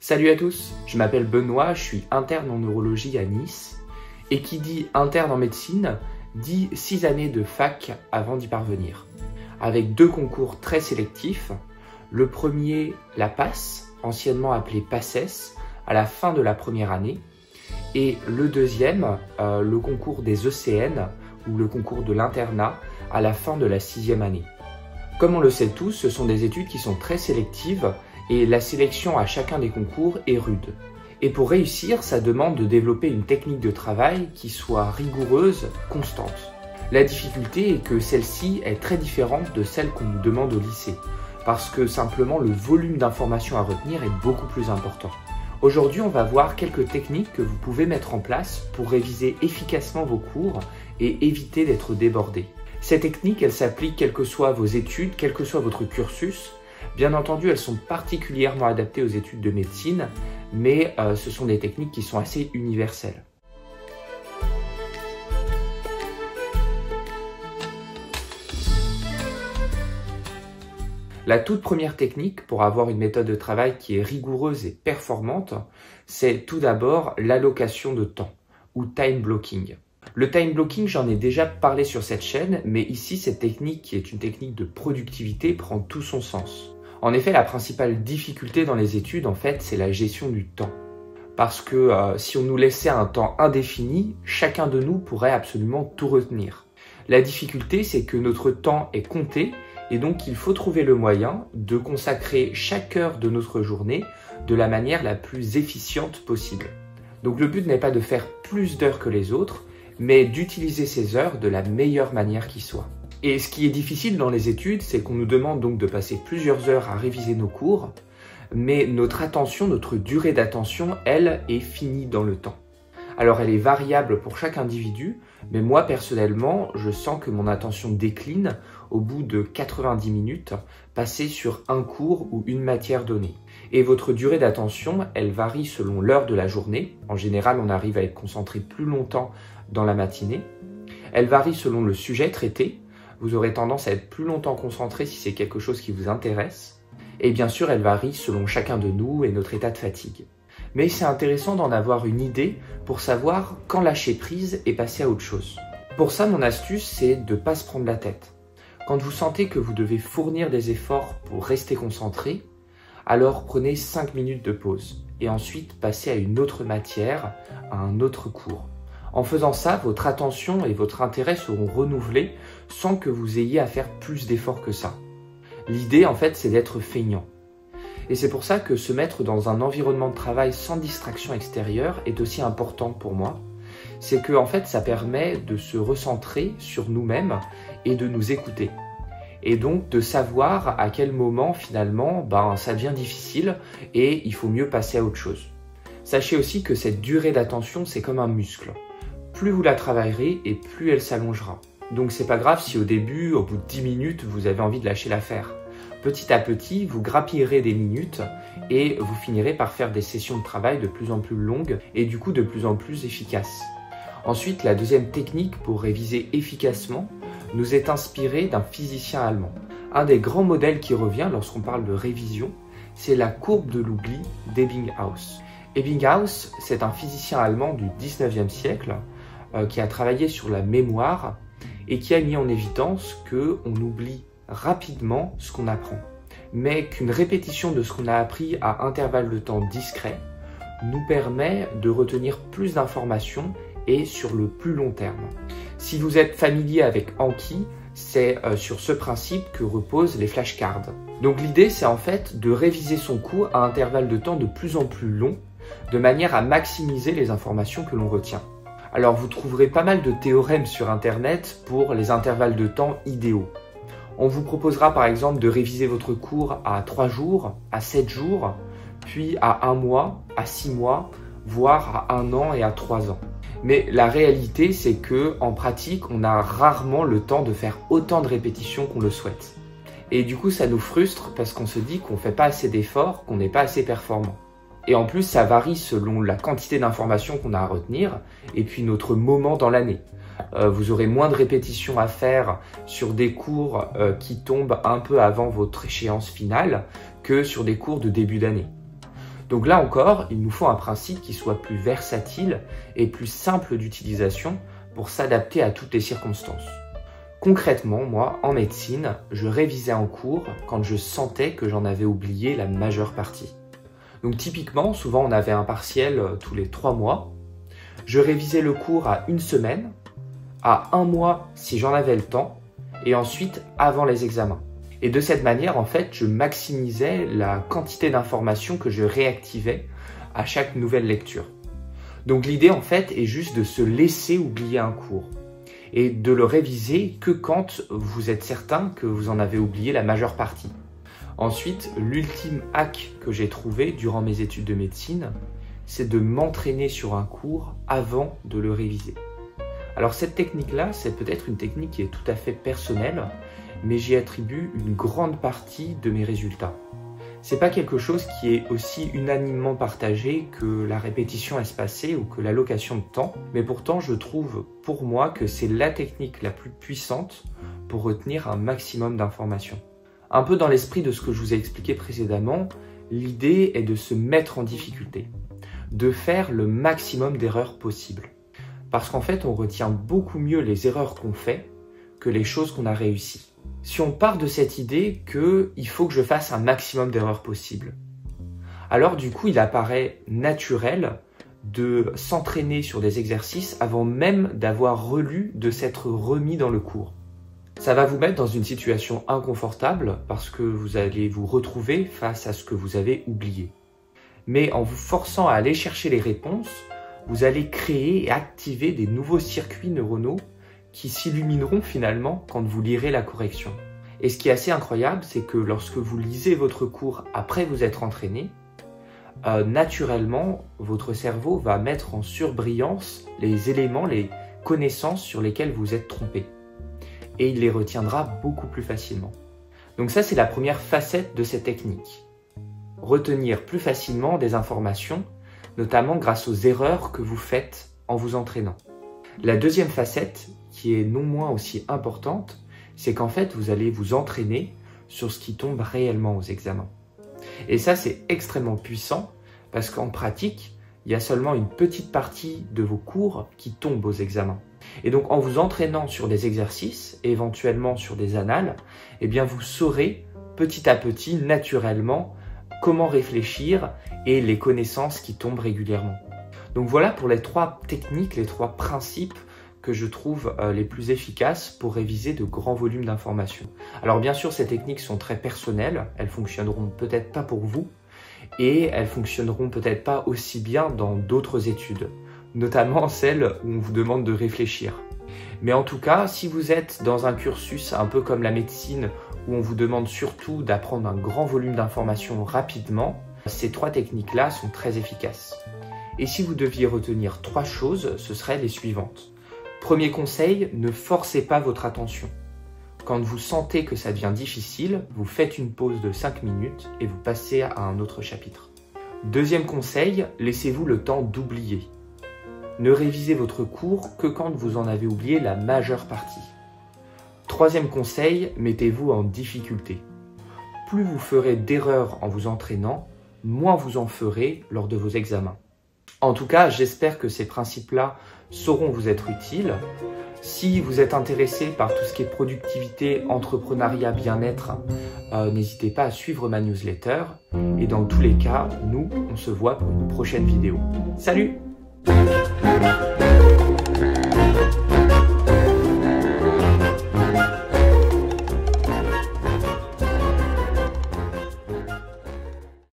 Salut à tous, je m'appelle Benoît, je suis interne en neurologie à Nice. Et qui dit interne en médecine, dit 6 années de fac avant d'y parvenir. Avec 2 concours très sélectifs. Le premier, la PASS, anciennement appelée PACES, à la fin de la première année. Et le deuxième, le concours des ECN, ou le concours de l'internat, à la fin de la 6e année. Comme on le sait tous, ce sont des études qui sont très sélectives et la sélection à chacun des concours est rude. Et pour réussir, ça demande de développer une technique de travail qui soit rigoureuse, constante. La difficulté est que celle-ci est très différente de celle qu'on nous demande au lycée, parce que simplement le volume d'informations à retenir est beaucoup plus important. Aujourd'hui, on va voir quelques techniques que vous pouvez mettre en place pour réviser efficacement vos cours et éviter d'être débordé. Ces techniques, elles s'appliquent quelles que soient vos études, quel que soit votre cursus. Bien entendu, elles sont particulièrement adaptées aux études de médecine, mais ce sont des techniques qui sont assez universelles. La toute première technique pour avoir une méthode de travail qui est rigoureuse et performante, c'est tout d'abord l'allocation de temps, ou time blocking. Le time blocking, j'en ai déjà parlé sur cette chaîne, mais ici, cette technique, qui est une technique de productivité, prend tout son sens. En effet, la principale difficulté dans les études, en fait, c'est la gestion du temps. Parce que si on nous laissait un temps indéfini, chacun de nous pourrait absolument tout retenir. La difficulté, c'est que notre temps est compté, et donc il faut trouver le moyen de consacrer chaque heure de notre journée de la manière la plus efficiente possible. Donc le but n'est pas de faire plus d'heures que les autres, mais d'utiliser ces heures de la meilleure manière qui soit. Et ce qui est difficile dans les études, c'est qu'on nous demande donc de passer plusieurs heures à réviser nos cours, mais notre attention, notre durée d'attention, elle, est finie dans le temps. Alors elle est variable pour chaque individu, mais moi personnellement, je sens que mon attention décline au bout de 90 minutes passées sur un cours ou une matière donnée. Et votre durée d'attention, elle varie selon l'heure de la journée. En général, on arrive à être concentré plus longtemps dans la matinée. Elle varie selon le sujet traité. Vous aurez tendance à être plus longtemps concentré si c'est quelque chose qui vous intéresse. Et bien sûr, elle varie selon chacun de nous et notre état de fatigue. Mais c'est intéressant d'en avoir une idée pour savoir quand lâcher prise et passer à autre chose. Pour ça, mon astuce, c'est de ne pas se prendre la tête. Quand vous sentez que vous devez fournir des efforts pour rester concentré, alors prenez 5 minutes de pause et ensuite passez à une autre matière, à un autre cours. En faisant ça, votre attention et votre intérêt seront renouvelés sans que vous ayez à faire plus d'efforts que ça. L'idée, en fait, c'est d'être feignant. Et c'est pour ça que se mettre dans un environnement de travail sans distraction extérieure est aussi important pour moi. C'est que, en fait, ça permet de se recentrer sur nous-mêmes et de nous écouter. Et donc de savoir à quel moment, finalement, ça devient difficile et il faut mieux passer à autre chose. Sachez aussi que cette durée d'attention, c'est comme un muscle. Plus vous la travaillerez et plus elle s'allongera. Donc c'est pas grave si au début, au bout de 10 minutes, vous avez envie de lâcher l'affaire. Petit à petit, vous grappillerez des minutes et vous finirez par faire des sessions de travail de plus en plus longues et du coup de plus en plus efficaces. Ensuite, la deuxième technique pour réviser efficacement nous est inspirée d'un physicien allemand. Un des grands modèles qui revient lorsqu'on parle de révision, c'est la courbe de l'oubli d'Ebbinghaus. Ebbinghaus, c'est un physicien allemand du 19e siècle qui a travaillé sur la mémoire et qui a mis en évidence qu'on oublie rapidement ce qu'on apprend, mais qu'une répétition de ce qu'on a appris à intervalles de temps discrets nous permet de retenir plus d'informations et sur le plus long terme. Si vous êtes familier avec Anki, c'est sur ce principe que reposent les flashcards. Donc l'idée, c'est en fait de réviser son cours à intervalles de temps de plus en plus longs, de manière à maximiser les informations que l'on retient. Alors vous trouverez pas mal de théorèmes sur internet pour les intervalles de temps idéaux. On vous proposera par exemple de réviser votre cours à 3 jours, à 7 jours, puis à 1 mois, à 6 mois, voire à 1 an et à 3 ans. Mais la réalité, c'est que en pratique, on a rarement le temps de faire autant de répétitions qu'on le souhaite. Et du coup, ça nous frustre parce qu'on se dit qu'on ne fait pas assez d'efforts, qu'on n'est pas assez performant. Et en plus, ça varie selon la quantité d'informations qu'on a à retenir et puis notre moment dans l'année. Vous aurez moins de répétitions à faire sur des cours qui tombent un peu avant votre échéance finale que sur des cours de début d'année. Donc là encore, il nous faut un principe qui soit plus versatile et plus simple d'utilisation pour s'adapter à toutes les circonstances. Concrètement, moi, en médecine, je révisais en cours quand je sentais que j'en avais oublié la majeure partie. Donc typiquement, souvent on avait un partiel tous les 3 mois. Je révisais le cours à 1 semaine, à 1 mois si j'en avais le temps, et ensuite avant les examens. Et de cette manière, en fait, je maximisais la quantité d'informations que je réactivais à chaque nouvelle lecture. Donc l'idée, en fait, est juste de se laisser oublier un cours et de le réviser que quand vous êtes certain que vous en avez oublié la majeure partie. Ensuite, l'ultime hack que j'ai trouvé durant mes études de médecine, c'est de m'entraîner sur un cours avant de le réviser. Alors cette technique-là, c'est peut-être une technique qui est tout à fait personnelle, mais j'y attribue une grande partie de mes résultats. C'est pas quelque chose qui est aussi unanimement partagé que la répétition espacée ou que l'allocation de temps, mais pourtant je trouve pour moi que c'est la technique la plus puissante pour retenir un maximum d'informations. Un peu dans l'esprit de ce que je vous ai expliqué précédemment, l'idée est de se mettre en difficulté, de faire le maximum d'erreurs possibles. Parce qu'en fait, on retient beaucoup mieux les erreurs qu'on fait que les choses qu'on a réussies. Si on part de cette idée qu'il faut que je fasse un maximum d'erreurs possibles, alors du coup, il apparaît naturel de s'entraîner sur des exercices avant même d'avoir relu, de s'être remis dans le cours. Ça va vous mettre dans une situation inconfortable parce que vous allez vous retrouver face à ce que vous avez oublié. Mais en vous forçant à aller chercher les réponses, vous allez créer et activer des nouveaux circuits neuronaux qui s'illumineront finalement quand vous lirez la correction. Et ce qui est assez incroyable, c'est que lorsque vous lisez votre cours après vous être entraîné, naturellement, votre cerveau va mettre en surbrillance les éléments, les connaissances sur lesquelles vous êtes trompé. Et il les retiendra beaucoup plus facilement. Donc ça, c'est la première facette de cette technique. Retenir plus facilement des informations, notamment grâce aux erreurs que vous faites en vous entraînant. La deuxième facette, qui est non moins aussi importante, c'est qu'en fait, vous allez vous entraîner sur ce qui tombe réellement aux examens. Et ça, c'est extrêmement puissant parce qu'en pratique, il y a seulement une petite partie de vos cours qui tombent aux examens. Et donc, en vous entraînant sur des exercices, et éventuellement sur des annales, eh bien, vous saurez petit à petit, naturellement, comment réfléchir et les connaissances qui tombent régulièrement. Donc voilà pour les 3 techniques, les 3 principes que je trouve les plus efficaces pour réviser de grands volumes d'informations. Alors bien sûr, ces techniques sont très personnelles, elles fonctionneront peut-être pas pour vous et elles fonctionneront peut-être pas aussi bien dans d'autres études, notamment celles où on vous demande de réfléchir. Mais en tout cas, si vous êtes dans un cursus un peu comme la médecine où on vous demande surtout d'apprendre un grand volume d'informations rapidement, ces 3 techniques-là sont très efficaces. Et si vous deviez retenir 3 choses, ce seraient les suivantes. Premier conseil, ne forcez pas votre attention. Quand vous sentez que ça devient difficile, vous faites une pause de 5 minutes et vous passez à un autre chapitre. Deuxième conseil, laissez-vous le temps d'oublier. Ne révisez votre cours que quand vous en avez oublié la majeure partie. Troisième conseil, mettez-vous en difficulté. Plus vous ferez d'erreurs en vous entraînant, moins vous en ferez lors de vos examens. En tout cas, j'espère que ces principes-là sauront vous être utiles. Si vous êtes intéressé par tout ce qui est productivité, entrepreneuriat, bien-être, n'hésitez pas à suivre ma newsletter. Et dans tous les cas, nous, on se voit pour une prochaine vidéo. Salut!